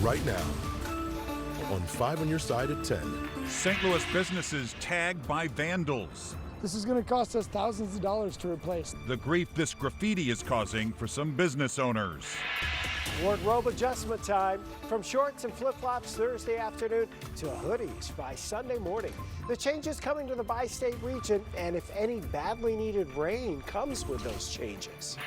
right now on 5 on your side at 10. St. Louis businesses tagged by vandals. This is going to cost us thousands of dollars to replace. The grief this graffiti is causing for some business owners. Wardrobe adjustment time. From shorts and flip-flops Thursday afternoon to hoodies by Sunday morning. The changes coming to the bi-state region, and if any badly needed rain comes with those changes.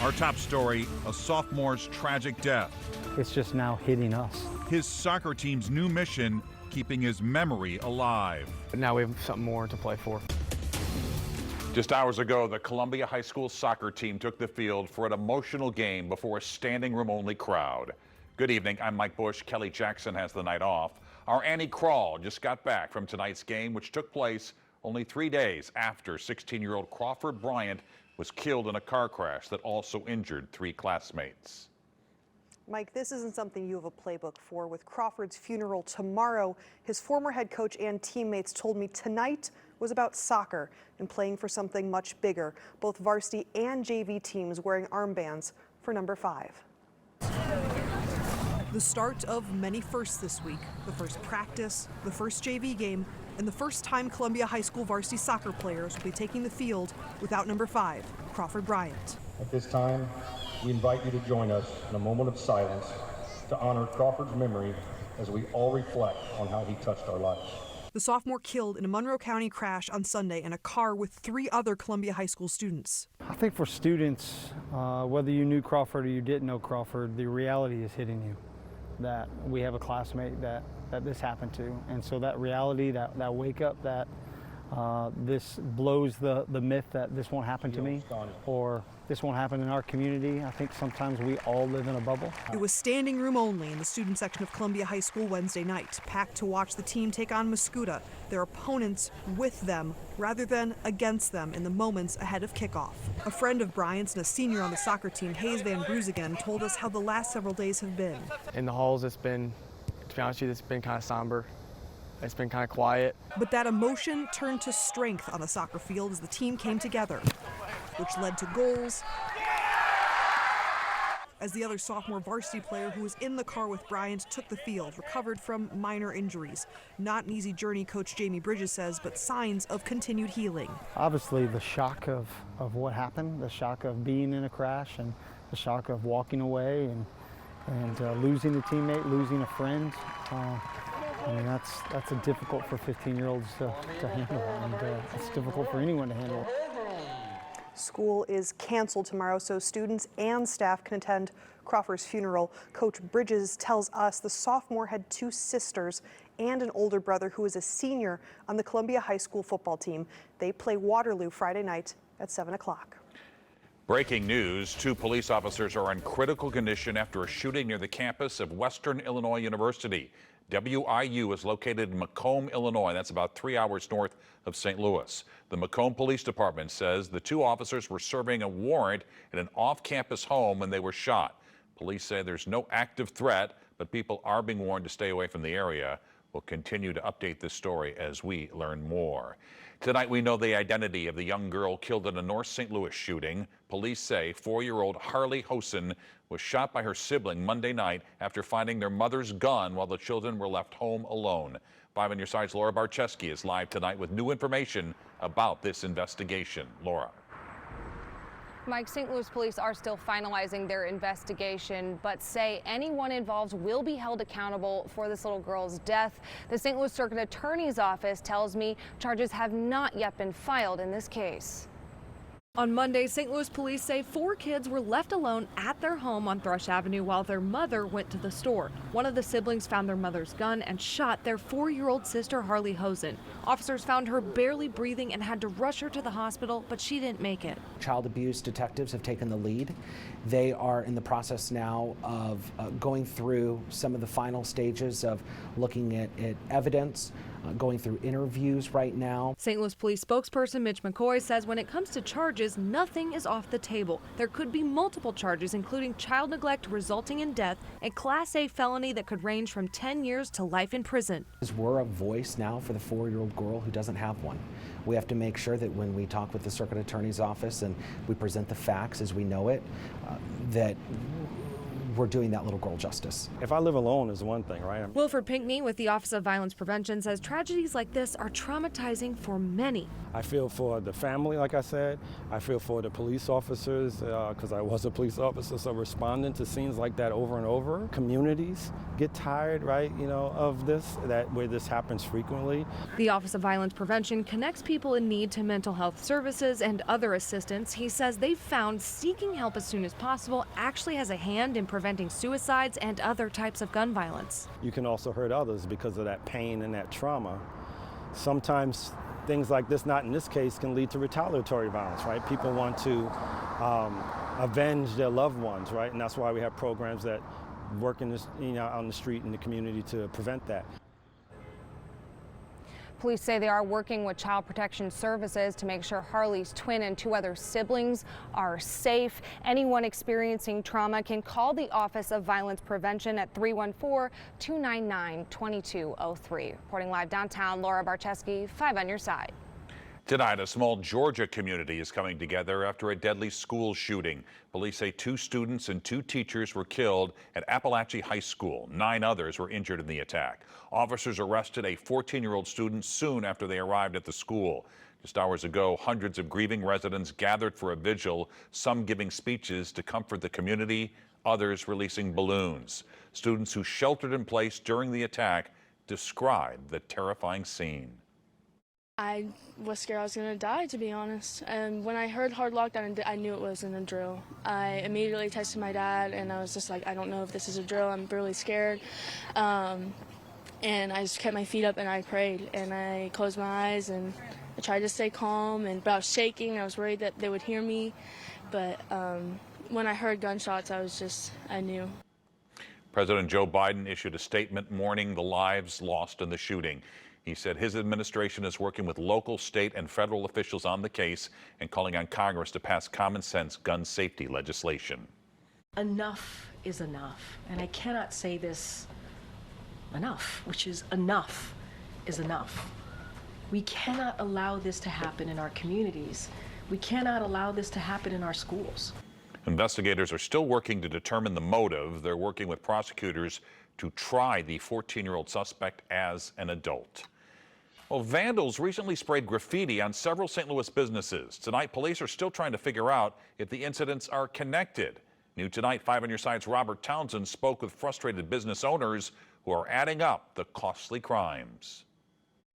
Our top story, a sophomore's tragic death. It's just now hitting us. His soccer team's new mission, keeping his memory alive. But now we have something more to play for. Just hours ago, the Columbia High School soccer team took the field for an emotional game before a standing room only crowd. Good evening, I'm Mike Bush. Kelly Jackson has the night off. Our Annie Crawl just got back from tonight's game, which took place only 3 days after 16-year-old Crawford Bryant was killed in a car crash that also injured 3 classmates. Mike, this isn't something you have a playbook for. With Crawford's funeral tomorrow, his former head coach and teammates told me tonight was about soccer and playing for something much bigger. Both varsity and JV teams wearing armbands for number 5. The start of many firsts this week. The first practice, the first JV game, and the first time Columbia High School varsity soccer players will be taking the field without number 5, Crawford Bryant. At this time, we invite you to join us in a moment of silence to honor Crawford's memory as we all reflect on how he touched our lives. The sophomore killed in a Monroe County crash on Sunday in a car with 3 other Columbia High School students. I think for students, whether you knew Crawford or you didn't know Crawford, the reality is hitting you. That we have a classmate that this happened to. And so that reality, that wake up, that this blows the myth that this won't happen to me or this won't happen in our community. I think sometimes we all live in a bubble. It was standing room only in the student section of Columbia High School Wednesday night, packed to watch the team take on Mascoutah, their opponents with them rather than against them in the moments ahead of kickoff. A friend of Bryant's and a senior on the soccer team, Hayes Van Bruzigen, told us how the last several days have been. In the halls, it's been, to be honest with you, it's been kind of somber. It's been kind of quiet. But that emotion turned to strength on the soccer field as the team came together, which led to goals. As the other sophomore varsity player who was in the car with Bryant took the field, recovered from minor injuries. Not an easy journey, Coach Jamie Bridges says, but signs of continued healing. Obviously the shock of what happened, the shock of being in a crash and the shock of walking away and losing a teammate, losing a friend. I mean, that's a difficult for 15-year-olds to handle, and it's difficult for anyone to handle. School is canceled tomorrow, so students and staff can attend Crawford's funeral. Coach Bridges tells us the sophomore had 2 sisters and an older brother who is a senior on the Columbia High School football team. They play Waterloo Friday night at 7 o'clock. Breaking news, 2 police officers are in critical condition after a shooting near the campus of Western Illinois University. WIU is located in Macomb, Illinois. That's about 3 hours north of St. Louis. The Macomb Police Department says the 2 officers were serving a warrant at an off-campus home when they were shot. Police say there's no active threat, but people are being warned to stay away from the area. We'll continue to update this story as we learn more. Tonight, we know the identity of the young girl killed in a North St. Louis shooting. Police say 4-year-old Harley Hosen was shot by her sibling Monday night after finding their mother's gun while the children were left home alone. 5 on your side's Laura Barczewski is live tonight with new information about this investigation. Laura. Mike, St. Louis police are still finalizing their investigation, but say anyone involved will be held accountable for this little girl's death. The St. Louis Circuit Attorney's Office tells me charges have not yet been filed in this case. On Monday, St. Louis police say 4 kids were left alone at their home on Thrush Avenue while their mother went to the store. One of the siblings found their mother's gun and shot their 4-year-old sister, Harley Hosen. Officers found her barely breathing and had to rush her to the hospital, but she didn't make it. Child abuse detectives have taken the lead. They are in the process now of going through some of the final stages of looking at evidence, going through interviews right now. St. Louis Police spokesperson Mitch McCoy says when it comes to charges, nothing is off the table. There could be multiple charges, including child neglect resulting in death, a Class A felony that could range from 10 years to life in prison. We're a voice now for the 4-year-old girl who doesn't have one. We have to make sure that when we talk with the Circuit Attorney's Office and we present the facts as we know it, that we're doing that little girl justice. If I live alone is one thing, right? Wilford Pinkney with the Office of Violence Prevention says tragedies like this are traumatizing for many. I feel for the family, like I said. I feel for the police officers, because I was a police officer, so responding to scenes like that over and over. Communities get tired, right, of this, where this happens frequently. The Office of Violence Prevention connects people in need to mental health services and other assistance. He says they've found seeking help as soon as possible actually has a hand in preventing suicides and other types of gun violence. You can also hurt others because of that pain and that trauma. Sometimes things like this, not in this case, can lead to retaliatory violence, right? People want to avenge their loved ones, right? And that's why we have programs that work in this, on the street in the community to prevent that. Police say they are working with Child Protection Services to make sure Harley's twin and 2 other siblings are safe. Anyone experiencing trauma can call the Office of Violence Prevention at 314-299-2203. Reporting live downtown, Laura Barcheski, 5 on your side. Tonight, a small Georgia community is coming together after a deadly school shooting. Police say 2 students and 2 teachers were killed at Appalachia High School. 9 others were injured in the attack. Officers arrested a 14-year-old student soon after they arrived at the school. Just hours ago, hundreds of grieving residents gathered for a vigil, some giving speeches to comfort the community, others releasing balloons. Students who sheltered in place during the attack described the terrifying scene. I was scared I was going to die, to be honest. And when I heard hard lockdown, I knew it wasn't a drill. I immediately texted my dad, and I was just like, I don't know if this is a drill. I'm really scared. And I just kept my feet up, and I prayed. And I closed my eyes, and I tried to stay calm. But I was shaking. I was worried that they would hear me. But when I heard gunshots, I knew. President Joe Biden issued a statement mourning the lives lost in the shooting. He said his administration is working with local, state, and federal officials on the case and calling on Congress to pass common sense gun safety legislation. Enough is enough. And I cannot say this enough, which is enough is enough. We cannot allow this to happen in our communities. We cannot allow this to happen in our schools. Investigators are still working to determine the motive. They're working with prosecutors to try the 14-year-old suspect as an adult. Well, vandals recently sprayed graffiti on several St. Louis businesses. Tonight, police are still trying to figure out if the incidents are connected. New tonight, 5 on your side's Robert Townsend spoke with frustrated business owners who are adding up the costly crimes.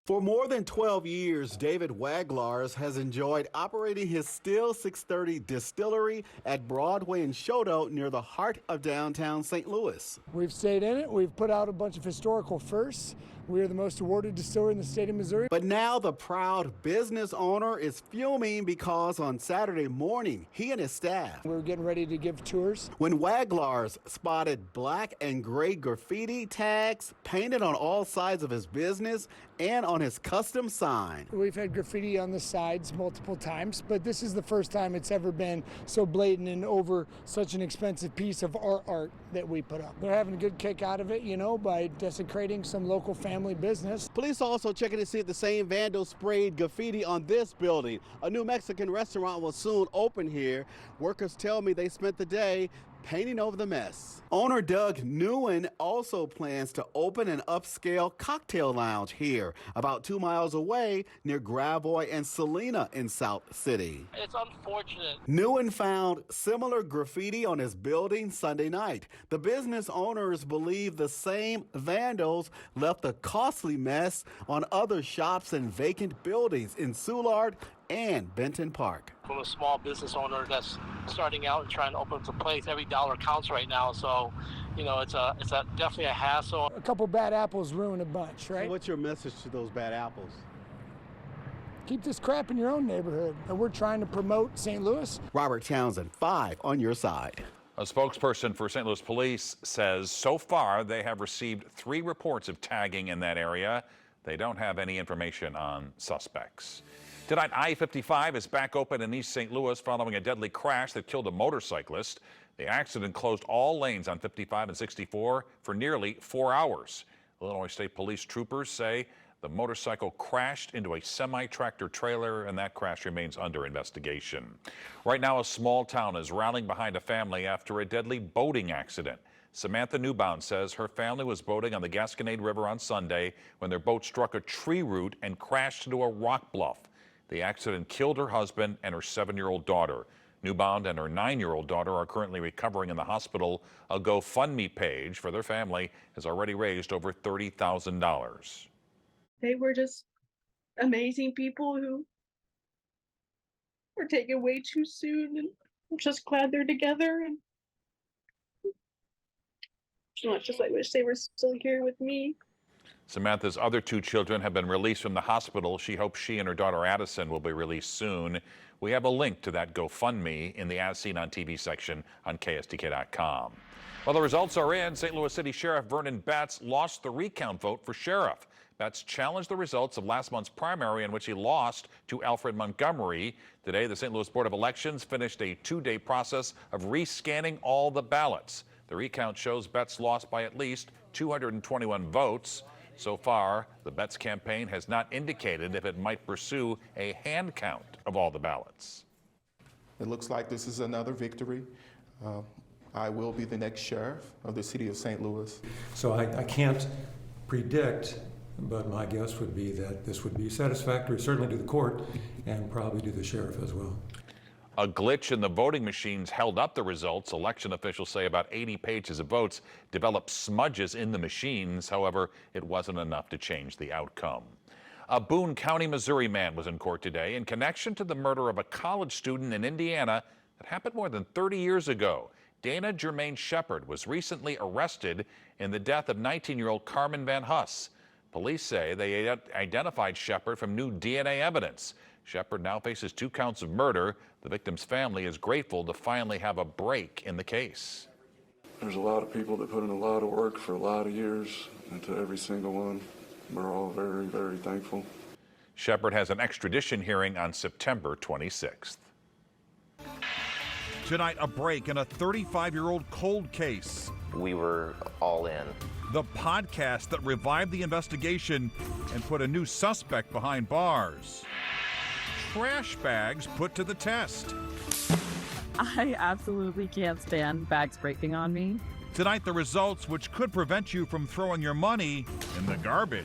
For more than 12 years, David Waglars has enjoyed operating his Still 630 distillery at Broadway and Shoto near the heart of downtown St. Louis. We've stayed in it. We've put out a bunch of historical firsts. We are the most awarded distillery in the state of Missouri. But now the proud business owner is fuming because on Saturday morning, he and his staff we were getting ready to give tours when Waglars spotted black and gray graffiti tags painted on all sides of his business and on his custom sign. We've had graffiti on the sides multiple times, but this is the first time it's ever been so blatant and over such an expensive piece of our art that we put up. They're having a good kick out of it, by desecrating some local family business. Police also checking to see if the same vandals sprayed graffiti on this building. A new Mexican restaurant will soon open here. Workers tell me they spent the day painting over the mess. Owner Doug Newen also plans to open an upscale cocktail lounge here, about 2 miles away near Gravois and Salina in South City. It's unfortunate. Newen found similar graffiti on his building Sunday night. The business owners believe the same vandals left a costly mess on other shops and vacant buildings in Soulard and Benton Park. From a small business owner that's starting out and trying to open up a place, every dollar counts right now. So, it's definitely a hassle. A couple bad apples ruin a bunch, right? So what's your message to those bad apples? Keep this crap in your own neighborhood. And we're trying to promote St. Louis. Robert Townsend, 5 on your side. A spokesperson for St. Louis Police says so far they have received 3 reports of tagging in that area. They don't have any information on suspects. Tonight, I-55 is back open in East St. Louis following a deadly crash that killed a motorcyclist. The accident closed all lanes on 55 and 64 for nearly 4 hours. Illinois State Police troopers say the motorcycle crashed into a semi-tractor trailer, and that crash remains under investigation. Right now, a small town is rallying behind a family after a deadly boating accident. Samantha Newbound says her family was boating on the Gasconade River on Sunday when their boat struck a tree root and crashed into a rock bluff. The accident killed her husband and her 7-year-old daughter. Newbound and her 9-year-old daughter are currently recovering in the hospital. A GoFundMe page for their family has already raised over $30,000. They were just amazing people who were taken way too soon, and I'm just glad they're together. And I wish they were still here with me. Samantha's other 2 children have been released from the hospital. She hopes she and her daughter Addison will be released soon. We have a link to that GoFundMe in the As Seen on TV section on KSDK.com. Well, the results are in. St. Louis City Sheriff Vernon Betts lost the recount vote for sheriff. Betts challenged the results of last month's primary in which he lost to Alfred Montgomery. Today, the St. Louis Board of Elections finished a 2-day process of rescanning all the ballots. The recount shows Betts lost by at least 221 votes. So far, the Betts campaign has not indicated if it might pursue a hand count of all the ballots. It looks like this is another victory. I will be the next sheriff of the city of St. Louis. So I can't predict, but my guess would be that this would be satisfactory, certainly to the court, and probably to the sheriff as well. A glitch in the voting machines held up the results. Election officials say about 80 pages of votes developed smudges in the machines. However, it wasn't enough to change the outcome. A Boone County, Missouri man was in court today in connection to the murder of a college student in Indiana that happened more than 30 years ago. Dana Jermaine Shepard was recently arrested in the death of 19-year-old Carmen Van Huss. Police say they identified Shepard from new DNA evidence. Shepard now faces 2 counts of murder. The victim's family is grateful to finally have a break in the case. There's a lot of people that put in a lot of work for a lot of years, and to every single one, we're all very, very thankful. Shepard has an extradition hearing on September 26th. Tonight, a break in a 35-year-old cold case. We were all in. The podcast that revived the investigation and put a new suspect behind bars. Trash bags put to the test. I absolutely can't stand bags breaking on me. Tonight, the results which could prevent you from throwing your money in the garbage.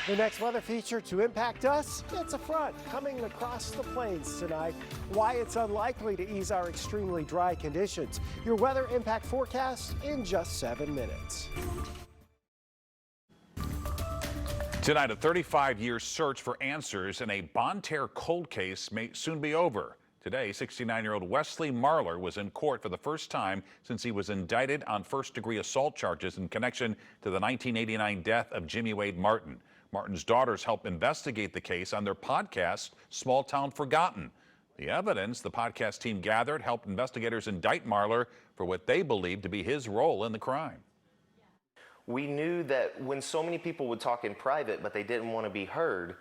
The next weather feature to impact us, it's a front coming across the plains tonight. Why it's unlikely to ease our extremely dry conditions. Your weather impact forecast in just 7 minutes. Tonight, a 35-year search for answers in a Bonne Terre cold case may soon be over. Today, 69-year-old Wesley Marler was in court for the first time since he was indicted on first-degree assault charges in connection to the 1989 death of Jimmy Wade Martin. Martin's daughters helped investigate the case on their podcast, Small Town Forgotten. The evidence the podcast team gathered helped investigators indict Marler for what they believed to be his role in the crime. We knew that when so many people would talk in private, but they didn't want to be heard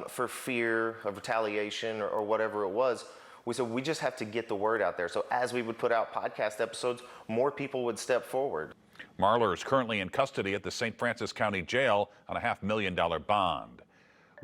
for fear of retaliation or whatever it was, we said we just have to get the word out there. So as we would put out podcast episodes, more people would step forward. Marler is currently in custody at the St. Francis County Jail on a $500,000 bond.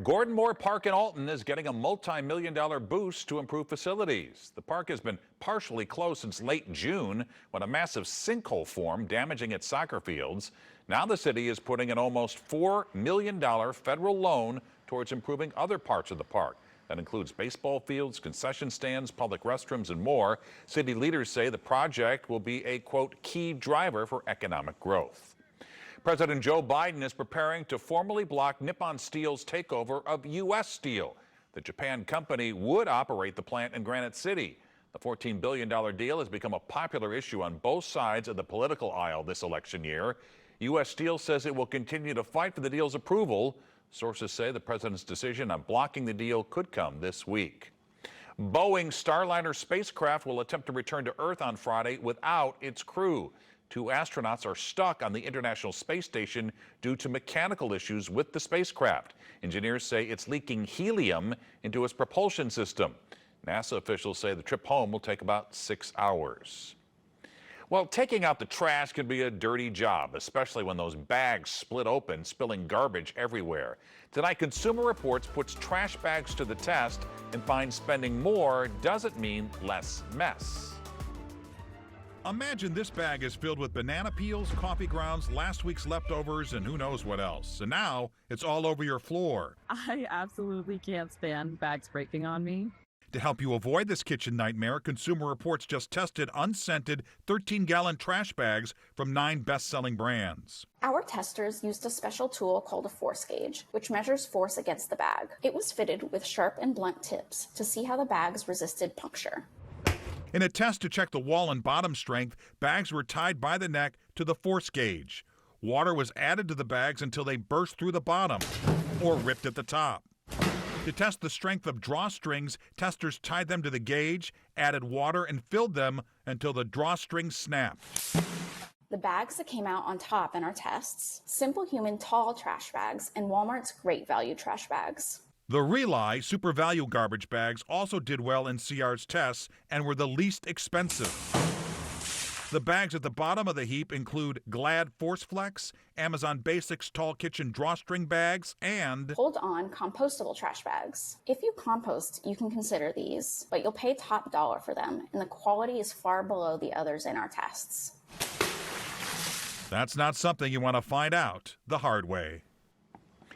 Gordon Moore Park in Alton is getting a multi-million-dollar boost to improve facilities. The park has been partially closed since late June when a massive sinkhole formed, damaging its soccer fields. Now the city is putting an almost $4 million federal loan towards improving other parts of the park. That includes baseball fields, concession stands, public restrooms, and more. City leaders say the project will be a, quote, key driver for economic growth. President Joe Biden is preparing to formally block Nippon Steel's takeover of U.S. Steel. The Japan company would operate the plant in Granite City. The $14 billion deal has become a popular issue on both sides of the political aisle this election year. U.S. Steel says it will continue to fight for the deal's approval. Sources say the president's decision on blocking the deal could come this week. Boeing Starliner spacecraft will attempt to return to Earth on Friday without its crew. 2 astronauts are stuck on the International Space Station due to mechanical issues with the spacecraft. Engineers say it's leaking helium into its propulsion system. NASA officials say the trip home will take about 6 hours. Well, taking out the trash can be a dirty job, especially when those bags split open, spilling garbage everywhere. Tonight, Consumer Reports puts trash bags to the test and finds spending more doesn't mean less mess. Imagine this bag is filled with banana peels, coffee grounds, last week's leftovers, and who knows what else. And now it's all over your floor. I absolutely can't stand bags breaking on me. To help you avoid this kitchen nightmare, Consumer Reports just tested unscented 13-gallon trash bags from 9 best-selling brands. Our testers used a special tool called a force gauge, which measures force against the bag. It was fitted with sharp and blunt tips to see how the bags resisted puncture. In a test to check the wall and bottom strength, bags were tied by the neck to the force gauge. Water was added to the bags until they burst through the bottom or ripped at the top. To test the strength of drawstrings, testers tied them to the gauge, added water, and filled them until the drawstrings snapped. The bags that came out on top in our tests, Simple Human tall trash bags and Walmart's Great Value trash bags. The Rely Super Value garbage bags also did well in CR's tests and were the least expensive. The bags at the bottom of the heap include Glad Force Flex, Amazon Basics Tall Kitchen Drawstring bags, and Hold On compostable trash bags. If you compost, you can consider these, but you'll pay top dollar for them, and the quality is far below the others in our tests. That's not something you want to find out the hard way.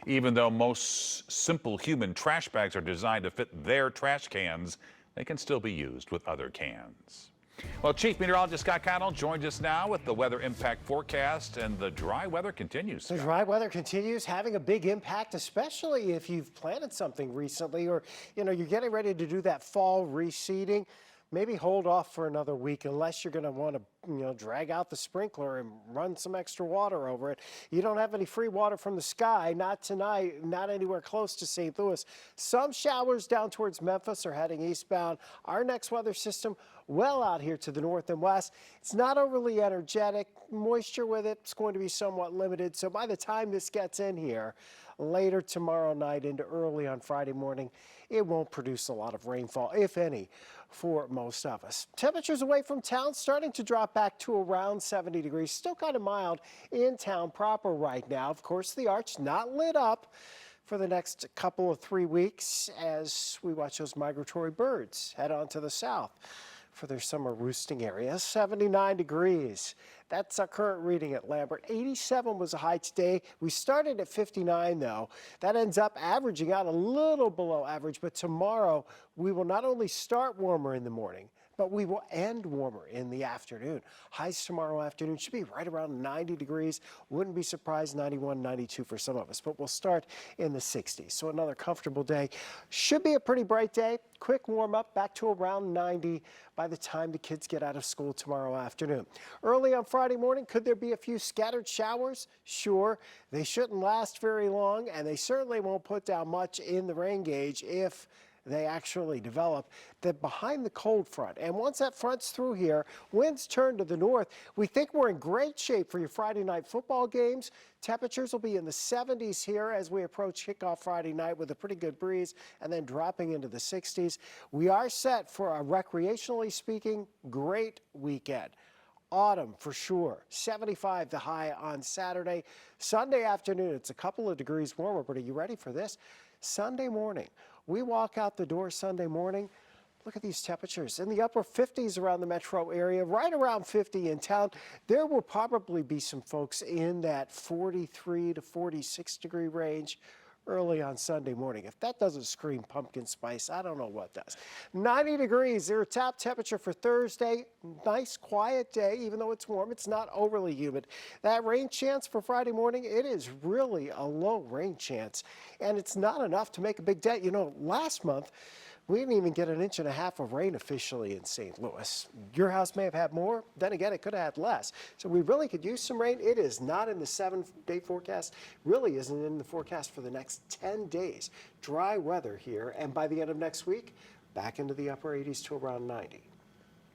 Even though most Simple Human trash bags are designed to fit their trash cans, they can still be used with other cans. Well, Chief Meteorologist Scott Connell joins us now with the weather impact forecast, and the dry weather continues. The dry weather continues, having a big impact, especially if you've planted something recently or, you're getting ready to do that fall reseeding. Maybe hold off for another week unless you're going to want to, drag out the sprinkler and run some extra water over it. You don't have any free water from the sky, not tonight, not anywhere close to St. Louis. Some showers down towards Memphis are heading eastbound. Our next weather system well out here to the north and west. It's not overly energetic. Moisture with it's going to be somewhat limited. So by the time this gets in here, later tomorrow night into early on Friday morning, it won't produce a lot of rainfall, if any, for most of us. Temperatures away from town starting to drop back to around 70 degrees. Still kind of mild in town proper right now. Of course, the arch not lit up for the next couple of 3 weeks as we watch those migratory birds head on to the south for their summer roosting area. 79 degrees. That's our current reading at Lambert. 87 was a high today. We started at 59 though. That ends up averaging out a little below average, but tomorrow we will not only start warmer in the morning, but we will end warmer in the afternoon. Highs tomorrow afternoon should be right around 90 degrees. Wouldn't be surprised 91, 92 for some of us, but we'll start in the 60s. So another comfortable day. Should be a pretty bright day. Quick warm up back to around 90 by the time the kids get out of school tomorrow afternoon. Early on Friday morning, could there be a few scattered showers? Sure. They shouldn't last very long, and they certainly won't put down much in the rain gauge if they actually develop. That behind the cold front, and once that front's through here, winds turn to the north. We think we're in great shape for your Friday night football games. Temperatures will be in the 70s here as we approach kickoff Friday night with a pretty good breeze, and then dropping into the 60s. We are set for a recreationally speaking great weekend. Autumn for sure. 75 the high on Saturday. Sunday afternoon, it's a couple of degrees warmer, but are you ready for this? Sunday morning, we walk out the door Sunday morning. Look at these temperatures in the upper 50s around the metro area, right around 50 in town. There will probably be some folks in that 43 to 46 degree range early on Sunday morning. If that doesn't scream pumpkin spice, I don't know what does. 90 degrees, their top temperature for Thursday. Nice quiet day, even though it's warm. It's not overly humid. That rain chance for Friday morning, it is really a low rain chance, and it's not enough to make a big dent. Last month, we didn't even get 1.5 inches of rain officially in St. Louis. Your house may have had more. Then again, it could have had less. So we really could use some rain. It is not in the 7-day forecast. Really isn't in the forecast for the next 10 days. Dry weather here. And by the end of next week, back into the upper 80s to around 90.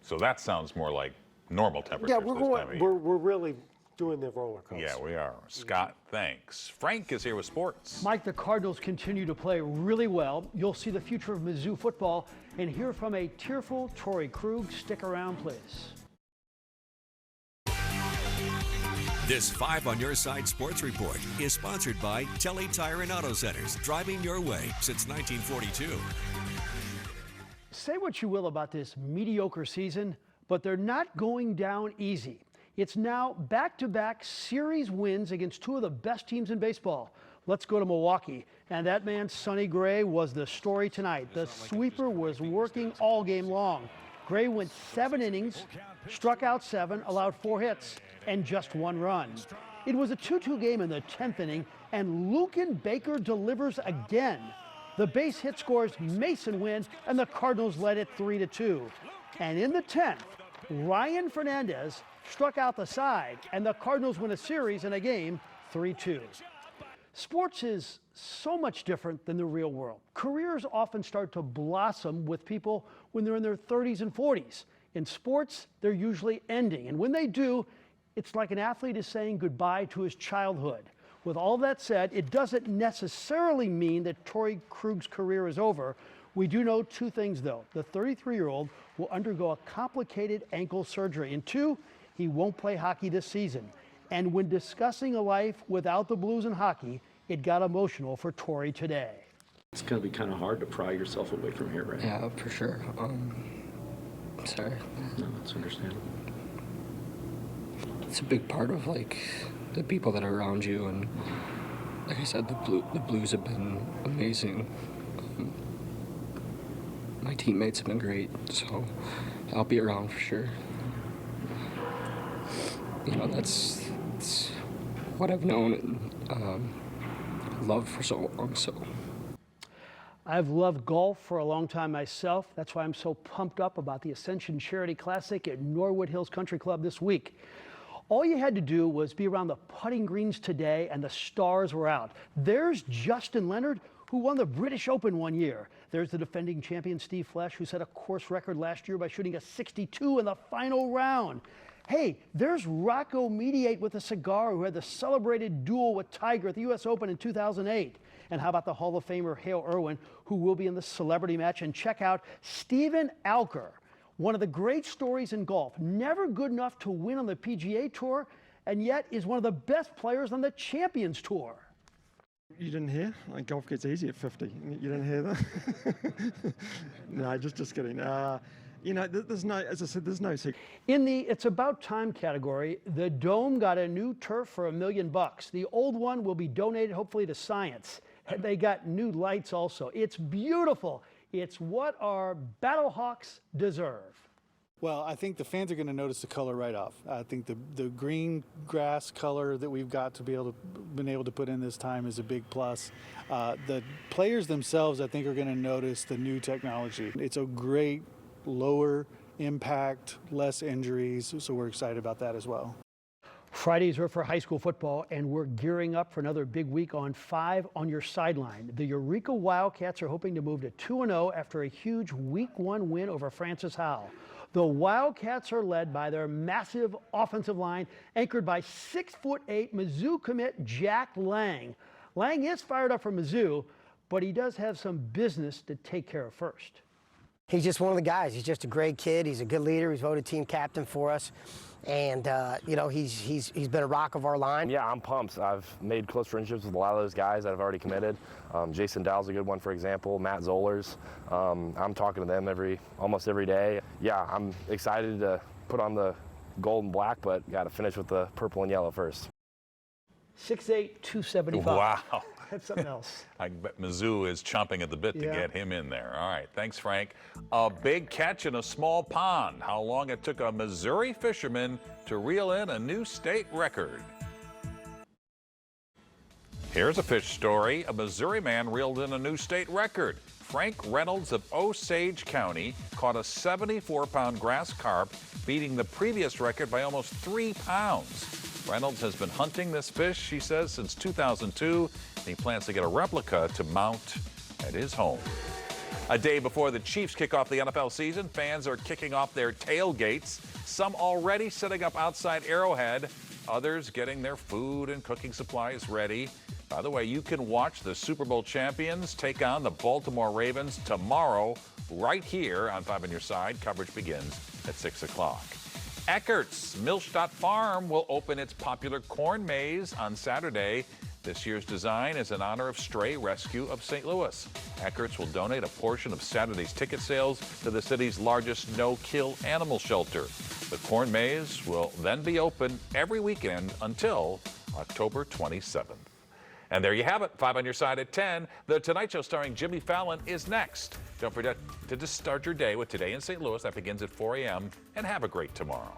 So that sounds more like normal temperatures. Yeah, we're really doing the roller coaster. Yeah, we are. Scott, thanks. Frank is here with sports. Mike, the Cardinals continue to play really well. You'll see the future of Mizzou football and hear from a tearful Torrey Krug. Stick around, please. This 5 on Your Side Sports Report is sponsored by Telly Tire and Auto Centers, driving your way since 1942. Say what you will about this mediocre season, but they're not going down easy. It's now back-to-back series wins against two of the best teams in baseball. Let's go to Milwaukee, and that man, Sonny Gray, was the story tonight. The sweeper was working all game long. Gray went 7 innings, struck out 7, allowed 4 hits, and just 1 run. It was a 2-2 game in the 10th inning, and Lucan Baker delivers again. The base hit scores Mason win, and the Cardinals led it 3-2. And in the 10th, Ryan Fernandez struck out the side, and the Cardinals win a series in a game 3-2. Sports is so much different than the real world. Careers often start to blossom with people when they're in their 30s and 40s. In sports, they're usually ending, and when they do, it's like an athlete is saying goodbye to his childhood. With all that said, it doesn't necessarily mean that Torrey Krug's career is over. We do know 2 things, though. The 33-year-old will undergo a complicated ankle surgery, and 2, he won't play hockey this season. And when discussing a life without the Blues and hockey, it got emotional for Torrey today. It's going to be kind of hard to pry yourself away from here, right? Yeah, for sure. Sorry. No, that's understandable. It's a big part of, like, the people that are around you, and like I said, the Blues have been amazing. My teammates have been great, so I'll be around for sure. You know, that's what I've known and loved for so long. So I've loved golf for a long time myself. That's why I'm so pumped up about the Ascension Charity Classic at Norwood Hills Country Club this week. All you had to do was be around the putting greens today, and the stars were out. There's Justin Leonard, who won the British Open one year. There's the defending champion Steve Flesch, who set a course record last year by shooting a 62 in the final round. Hey, there's Rocco Mediate with a cigar, who had the celebrated duel with Tiger at the U.S. Open in 2008. And how about the Hall of Famer Hale Irwin, who will be in the celebrity match? And check out Stephen Alker, one of the great stories in golf. Never good enough to win on the PGA Tour, and yet is one of the best players on the Champions Tour. You didn't hear? Like, golf gets easy at 50. You didn't hear that? No, just kidding. You know, there's no, as I said, there's no secret. In the It's About Time category, the Dome got a new turf for $1 million. The old one will be donated, hopefully, to science. And they got new lights also. It's beautiful. It's what our Battlehawks deserve. Well, I think the fans are going to notice the color right off. I think the green grass color that we've got to been able to put in this time is a big plus. The players themselves, I think, are going to notice the new technology. It's a great lower impact, less injuries, so we're excited about that as well. Fridays are for high school football, and we're gearing up for another big week on 5 on your sideline. The Eureka Wildcats are hoping to move to 2-0 after a huge Week 1 win over Francis Howell. The Wildcats are led by their massive offensive line, anchored by 6'8" Mizzou commit Jack Lang. Lang is fired up for Mizzou, but he does have some business to take care of first. He's just one of the guys. He's just a great kid. He's a good leader. He's voted team captain for us. And, you know, he's been a rock of our line. Yeah, I'm pumped. I've made close friendships with a lot of those guys that have already committed. Jason Dowell's a good one, for example. Matt Zollers. I'm talking to them almost every day. Yeah, I'm excited to put on the gold and black, but got to finish with the purple and yellow first. 6'8", 275. Wow. That's something else. I bet Mizzou is chomping at the bit to get him in there. All right, thanks, Frank. A big catch in a small pond. How long it took a Missouri fisherman to reel in a new state record. Here's a fish story. A Missouri man reeled in a new state record. Frank Reynolds of Osage County caught a 74-pound grass carp, beating the previous record by almost 3 pounds. Reynolds has been hunting this fish, he says, since 2002, and he plans to get a replica to mount at his home. A day before the Chiefs kick off the NFL season, fans are kicking off their tailgates, some already setting up outside Arrowhead, others getting their food and cooking supplies ready. By the way, you can watch the Super Bowl champions take on the Baltimore Ravens tomorrow right here on 5 on Your Side. Coverage begins at 6 o'clock. Eckert's Millstadt Farm will open its popular corn maze on Saturday. This year's design is in honor of Stray Rescue of St. Louis. Eckert's will donate a portion of Saturday's ticket sales to the city's largest no-kill animal shelter. The corn maze will then be open every weekend until October 27th. And there you have it, 5 on your side at 10. The Tonight Show starring Jimmy Fallon is next. Don't forget to just start your day with Today in St. Louis. That begins at 4 a.m. And have a great tomorrow.